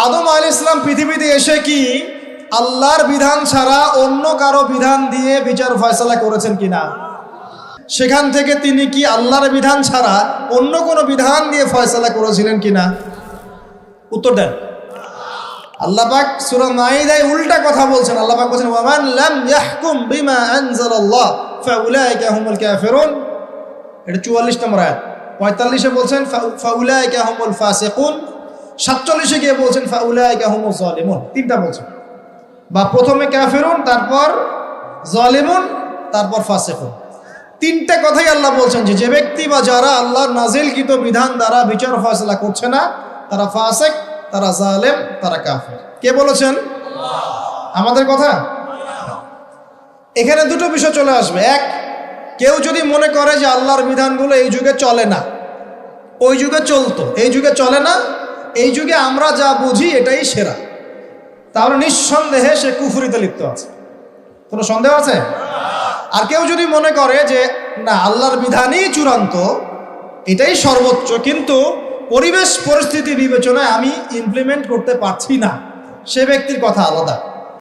আদম আলাইহিস সালাম পৃথিবীতে এসে কি আল্লাহর বিধান ছাড়া অন্য কারো বিধান দিয়ে বিচার ফয়সালা করেছেন কিনা? সেখান থেকে তিনি কি আল্লাহর বিধান ছাড়া অন্য কোনো বিধান দিয়ে ফয়সালা করেছিলেন কিনা? উত্তর দেন। আল্লাহ পাক সূরা মাইদায় উল্টা কথা বলছেন। আল্লাহ পাক বলেন ওয়ামান লাম ইয়াহকুম বিমা আনজালাল্লাহ ফাউলাইকা হুমুল কাফিরুন। এটা 44 নম্বর আয়াত। 45-এ বলছেন ফাউলাইকা হুমুল ফাসিকুন। 47-এ গিয়ে বলছেন ফাউলাইকা হুমুজ জালিমুন। তিনটা বলছেন, বা প্রথমে কাফিরুন, তারপর জালিমুন, তারপর ফাসিকুন। তিনটা কথাই আল্লাহ বলছেন যে ব্যক্তি বা যারা আল্লাহর নাজিলকৃত বিধান দ্বারা বিচার ফয়সালা করছে না, তারা ফাসিক, তারা জালেম, তারা কাফের। কে বলেছেন? আমাদের কথা। এখানে দুটো বিষয় চলে আসবে। এক, কেউ যদি মনে করে যে আল্লাহর বিধানগুলো এই যুগে চলে না, ওই যুগে চলতো, এই যুগে চলে না, এই যুগে আমরা যা বুঝি এটাই সেরা, তাহলে নিঃসন্দেহে সে কুফরিতে লিপ্ত আছে। কোনো সন্দেহ আছে? আর কেউ যদি মনে করে যে না, আল্লাহর বিধানই চূড়ান্ত, এটাই সর্বোচ্চ, কিন্তু পরিবেশ পরিস্থিতি বিবেচনায় আমি ইমপ্লিমেন্ট করতে পারছি না, সে ব্যক্তির কথা আলাদা।